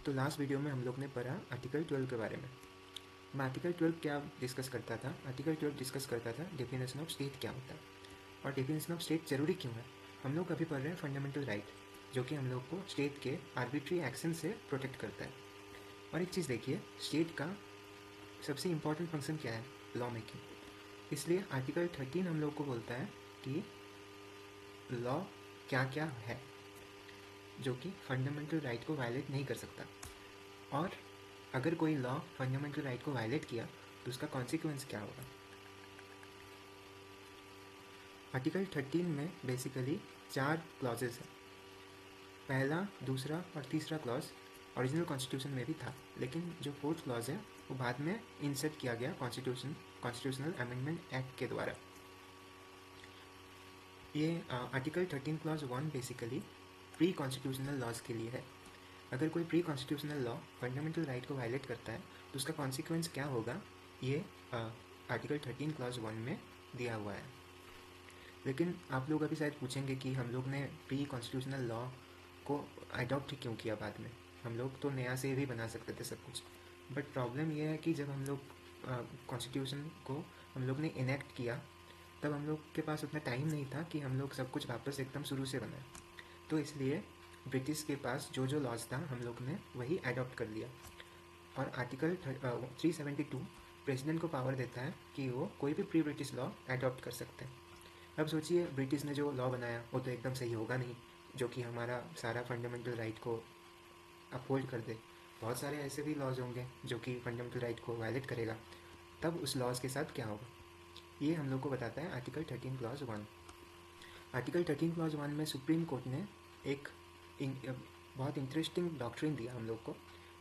तो last video में हम लोग ने पढ़ा आर्टिकल 12 के बारे में। अब आर्टिकल 12 क्या डिस्कस करता था? आर्टिकल 12 डिस्कस करता था डेफिनेशन ऑफ स्टेट क्या होता है और डेफिनेशन ऑफ स्टेट ज़रूरी क्यों है। हम लोग अभी पढ़ रहे हैं फंडामेंटल राइट, जो कि हम लोग को स्टेट के आर्बिट्री एक्शन से प्रोटेक्ट करता है। और एक चीज़ देखिए, स्टेट का सबसे इम्पॉर्टेंट फंक्शन क्या है? Law making. इसलिए आर्टिकल 13 हम लोग को बोलता है कि लॉ क्या क्या है जो कि फंडामेंटल राइट को वायलेट नहीं कर सकता, और अगर कोई लॉ फंडामेंटल राइट को वायलेट किया तो उसका कॉन्सिक्वेंस क्या होगा। आर्टिकल 13 में बेसिकली 4 क्लॉजेस हैं। पहला, दूसरा और तीसरा क्लॉज ओरिजिनल कॉन्स्टिट्यूशन में भी था, लेकिन जो फोर्थ क्लॉज है वो बाद में इंसर्ट किया गया कॉन्स्टिट्यूशनल अमेंडमेंट एक्ट के द्वारा। ये article 13 clause 1 basically pre constitutional laws के लिए है। अगर कोई pre constitutional law fundamental right को वायलेट करता है तो उसका कॉन्सिक्वेंस क्या होगा, ये आर्टिकल 13 क्लॉज 1 में दिया हुआ है। लेकिन आप लोग अभी शायद पूछेंगे कि हम लोग ने प्री कॉन्स्टिट्यूशनल लॉ को अडॉप्ट क्यों किया बाद में, हम लोग तो नया से भी बना सकते थे सब कुछ। बट प्रॉब्लम ये है कि जब हम लोग कॉन्स्टिट्यूशन को हम लोग ने इनेक्ट किया तब हम लोग के पास उतना टाइम नहीं था कि हम लोग सब कुछ वापस एकदम शुरू से बनाए। तो इसलिए ब्रिटिश के पास जो जो लॉज था हम लोग ने वही अडॉप्ट कर लिया। और आर्टिकल 372 प्रेसिडेंट को पावर देता है कि वो कोई भी प्री ब्रिटिश लॉ अडॉप्ट कर सकते हैं। अब सोचिए, ब्रिटिश ने जो लॉ बनाया वो तो एकदम सही होगा नहीं, जो कि हमारा सारा फंडामेंटल राइट को अपहोल्ड कर दे। बहुत सारे ऐसे भी लॉज होंगे जो कि फंडामेंटल राइट को वायलेट करेगा। तब उस लॉज के साथ क्या होगा, ये हम लोग को बताता है आर्टिकल 13 क्लॉज 1। आर्टिकल 13 क्लॉज 1 में सुप्रीम कोर्ट ने एक बहुत इंटरेस्टिंग डॉक्ट्रिन दिया हम लोग को,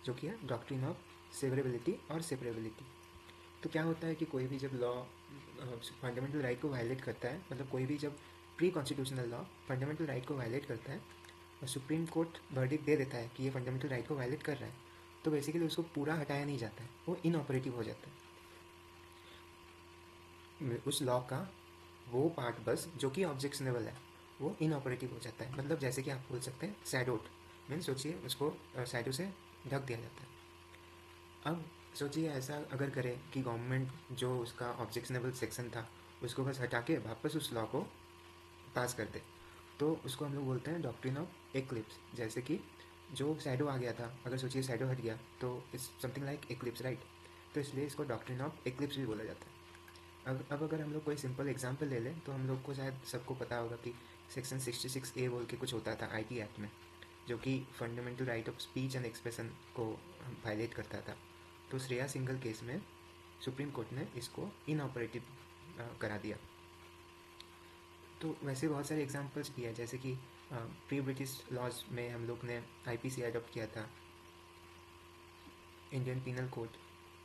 जो कि है डॉक्ट्रिन ऑफ सेवरेबिलिटी और सेपरेबिलिटी। तो क्या होता है कि कोई भी जब लॉ फंडामेंटल राइट को वायलेट करता है, मतलब कोई भी जब pre constitutional law fundamental right को वायलेट करता है और सुप्रीम कोर्ट वर्डिक्ट दे देता है कि ये फंडामेंटल राइट को वायलेट कर रहा है, तो बेसिकली उसको पूरा हटाया नहीं जाता है, वो इनऑपरेटिव हो जाता है। उस लॉ का वो पार्ट बस जो कि ऑब्जेक्शनेबल है वो इनऑपरेटिव हो जाता है। मतलब जैसे कि आप बोल सकते हैं सैडोट, मीन्स सोचिए उसको सैडो से ढक दिया जाता है। अब सोचिए ऐसा अगर करें कि गवर्नमेंट जो उसका ऑब्जेक्शनेबल सेक्शन था उसको बस हटा के वापस उस लॉ को पास कर दे, तो उसको हम लोग बोलते हैं डॉक्ट्रिन ऑफ एक्लिप्स। जैसे कि जो शैडो आ गया था, अगर सोचिए शैडो हट गया तो it's something like eclipse, right? तो इसलिए इसको डॉक्ट्रिन ऑफ एक्लिप्स भी बोला जाता है। अब अगर हम लोग कोई सिंपल एग्जांपल ले लें तो हम लोग को शायद सबको पता होगा कि सेक्शन 66A बोल के कुछ होता था आईटी एक्ट में, जो कि fundamental right of speech and expression को वायलेट करता था। तो श्रेया सिंगल केस में सुप्रीम कोर्ट ने इसको इनऑपरेटिव करा दिया। तो वैसे बहुत सारे एग्जांपल्स भी है, जैसे कि प्री ब्रिटिश लॉज में हम लोग ने आईपीसी अडॉप्ट किया था, Indian penal code,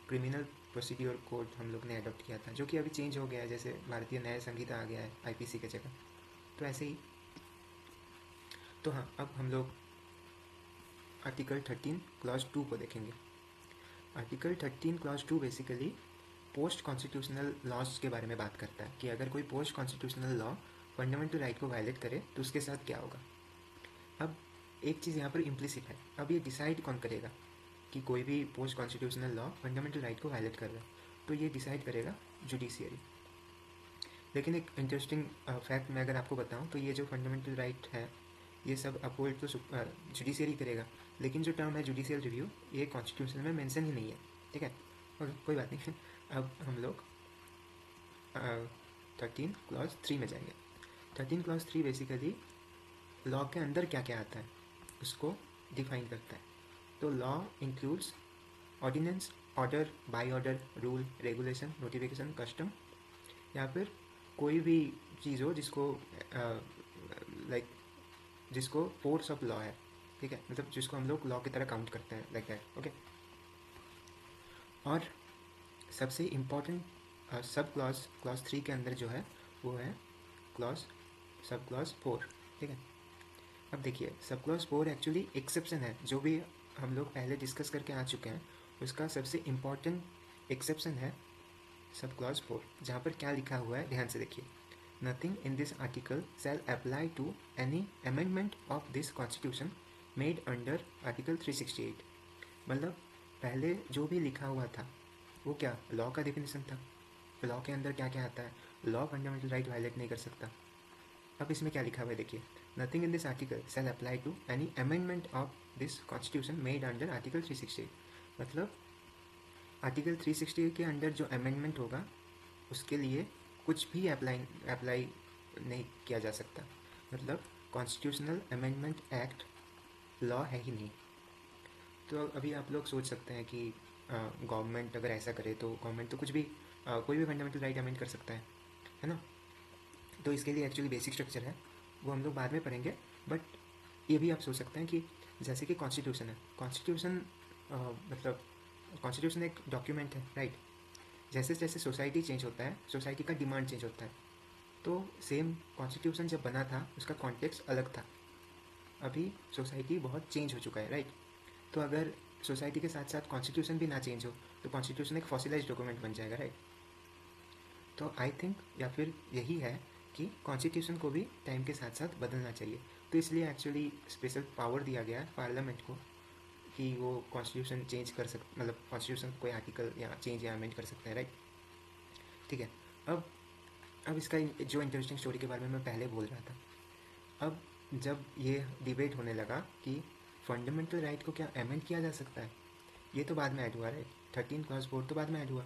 criminal procedure code हम लोग ने अडॉप्ट किया था, जो कि अभी चेंज हो गया है, जैसे भारतीय न्याय संहिता आ गया है आईपीसी के जगह। तो ऐसे ही। तो हाँ, अब हम लोग आर्टिकल 13 क्लॉज 2 को देखेंगे। Article 13 clause 2 basically post constitutional laws के बारे में बात करता है कि अगर कोई post constitutional law fundamental right को वायलेट करे तो उसके साथ क्या होगा। अब एक चीज़ यहाँ पर इम्प्लिसिट है, अब ये डिसाइड कौन करेगा कि कोई भी post constitutional law fundamental right को वायलेट कर रहा है, तो ये डिसाइड करेगा जुडिशियरी। लेकिन एक इंटरेस्टिंग फैक्ट मैं अगर आपको बताऊं तो ये जो फंडामेंटल राइट है ये सब अपहोल्ड तो जुडिशियरी करेगा, लेकिन जो टर्म है जुडिशियल रिव्यू ये कॉन्स्टिट्यूशन में मेंशन ही नहीं है। ठीक है, ओके, कोई बात नहीं। अब हम लोग 13 क्लॉज 3 में जाएंगे। 13 क्लॉज 3 बेसिकली लॉ के अंदर क्या क्या आता है उसको डिफाइन करता है। तो law includes ordinance, order, by order, rule, regulation, notification, custom, या फिर कोई भी चीज़ हो जिसको लाइक जिसको फोर्स ऑफ लॉ है। ठीक है, मतलब जिसको हम लोग लॉ की तरह काउंट करते हैं, लाइक दैट। ओके, और सबसे इम्पॉर्टेंट सब क्लॉज 3 के अंदर जो है वो है क्लॉज सब क्लॉज 4। ठीक है, अब देखिए सब क्लॉज 4 एक्चुअली एक्सेप्शन है, जो भी हम लोग पहले डिस्कस करके आ चुके हैं उसका सबसे इम्पॉर्टेंट एक्सेप्शन है सब क्लॉज 4, जहाँ पर क्या लिखा हुआ है ध्यान से देखिए। Nothing in this article shall apply to any amendment of this constitution made under article 368। मतलब पहले जो भी लिखा हुआ था वो क्या लॉ का डेफिनेशन था, लॉ के अंदर क्या क्या आता है, लॉ फंडामेंटल राइट वायलेट नहीं कर सकता। अब इसमें क्या लिखा हुआ है देखिए, nothing in this article shall apply to any amendment of this constitution made under article 368। मतलब आर्टिकल 360 के अंडर जो अमेंडमेंट होगा उसके लिए कुछ भी अप्लाई नहीं किया जा सकता। मतलब कॉन्स्टिट्यूशनल अमेंडमेंट एक्ट लॉ है ही नहीं। तो अभी आप लोग सोच सकते हैं कि गवर्नमेंट अगर ऐसा करे तो गवर्नमेंट तो कुछ भी कोई भी फंडामेंटल राइट अमेंड कर सकता है ना। तो इसके लिए एक्चुअली बेसिक स्ट्रक्चर है, वो हम लोग बाद में पढ़ेंगे। बट ये भी आप सोच सकते हैं कि जैसे कि कॉन्स्टिट्यूशन है, कॉन्स्टिट्यूशन मतलब कॉन्स्टिट्यूशन एक डॉक्यूमेंट है, राइट। जैसे जैसे सोसाइटी चेंज होता है, सोसाइटी का डिमांड चेंज होता है। तो सेम कॉन्स्टिट्यूशन जब बना था उसका कॉन्टेक्स्ट अलग था, अभी सोसाइटी बहुत चेंज हो चुका है, राइट। तो अगर सोसाइटी के साथ साथ कॉन्स्टिट्यूशन भी ना चेंज हो तो कॉन्स्टिट्यूशन एक फॉसिलाइज डॉक्यूमेंट बन जाएगा, राइट। तो आई थिंक या फिर यही है कि कॉन्स्टिट्यूशन को भी टाइम के साथ साथ बदलना चाहिए। तो इसलिए एक्चुअली स्पेशल पावर दिया गया है पार्लियामेंट को कि वो कॉन्स्टिट्यूशन चेंज कर मतलब कॉन्स्टिट्यूशन कोई आर्टिकल या चेंज या अमेंड कर सकते हैं, राइट। ठीक है। अब इसका जो इंटरेस्टिंग स्टोरी के बारे में मैं पहले बोल रहा था, अब जब ये डिबेट होने लगा कि फंडामेंटल राइट को क्या अमेंड किया जा सकता है, ये तो बाद में ऐड हुआ, राइट। 13 क्लास 4 तो बाद में ऐड हुआ।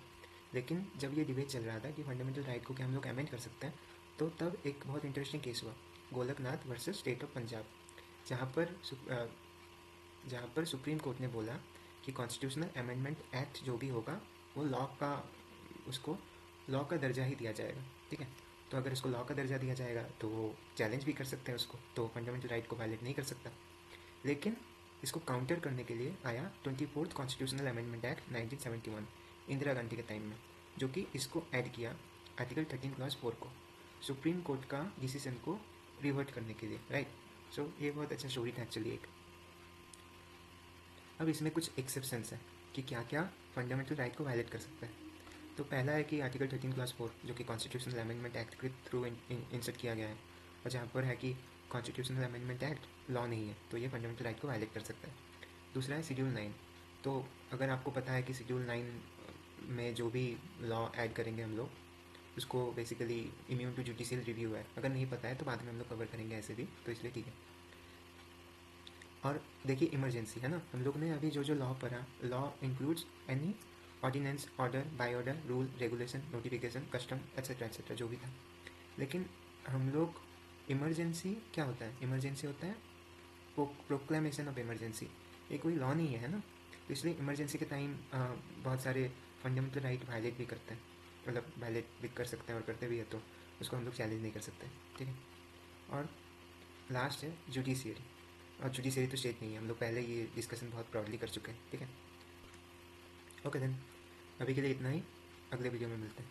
लेकिन जब ये डिबेट चल रहा था कि फंडामेंटल राइट को क्या हम लोग अमेंड कर सकते हैं, तो तब एक बहुत इंटरेस्टिंग केस हुआ, Golaknath versus state of Punjab, जहाँ पर जहाँ पर सुप्रीम कोर्ट ने बोला कि कॉन्स्टिट्यूशनल अमेंडमेंट एक्ट जो भी होगा वो लॉ का, उसको लॉ का दर्जा ही दिया जाएगा, ठीक है। तो अगर इसको लॉ का दर्जा दिया जाएगा तो वो चैलेंज भी कर सकते हैं उसको, तो फंडामेंटल राइट को वायलेट नहीं कर सकता। लेकिन इसको काउंटर करने के लिए आया 24th constitutional amendment act 1971 Indira Gandhi के टाइम में, जो कि इसको ऐड किया आर्टिकल 13 क्लास 4 को, सुप्रीम कोर्ट का डिसीजन को रिवर्ट करने के लिए, राइट। सो ये बहुत अच्छा स्टोरी था एक्चुअली एक। अब इसमें कुछ एक्सेप्शंस हैं कि क्या क्या फंडामेंटल राइट को वायलेट कर सकता है। तो पहला है कि आर्टिकल 13 क्लास 4 जो कि कॉन्स्टिट्यूशनल अमेंडमेंट एक्ट के थ्रू इंसर्ट किया गया है, और जहाँ पर है कि कॉन्स्टिट्यूशनल अमेंडमेंट एक्ट लॉ नहीं है तो ये फंडामेंटल राइट को वायलेट कर सकता है। दूसरा है शेड्यूल 9। तो अगर आपको पता है कि शेड्यूल 9 में जो भी लॉ ऐड करेंगे हम लोग उसको basically immune to judicial review है, अगर नहीं पता है तो बाद में हम लोग कवर करेंगे ऐसे भी, तो इसलिए ठीक है। और देखिए इमरजेंसी है ना, हम लोग ने अभी जो जो लॉ पढ़ा, law includes any ordinance, order, by order, rule, regulation, notification, custom etcetera जो भी था। लेकिन हम लोग इमरजेंसी क्या होता है, इमरजेंसी होता है प्रोक्लेमेशन ऑफ इमरजेंसी, ये कोई लॉ नहीं है ना। तो इसलिए इमरजेंसी के टाइम बहुत सारे फंडामेंटल राइट वायलेट भी करते हैं, मतलब वायलेट भी कर सकते हैं और करते भी है, तो उसको हम लोग चैलेंज नहीं कर सकते, ठीक है। और लास्ट है जुडिशियरी, और जुडिशियरी तो स्टेट नहीं है, हम लोग पहले ये डिस्कशन बहुत प्राउडली कर चुके हैं, ठीक है। ओके देन, अभी के लिए इतना ही, अगले वीडियो में मिलते हैं।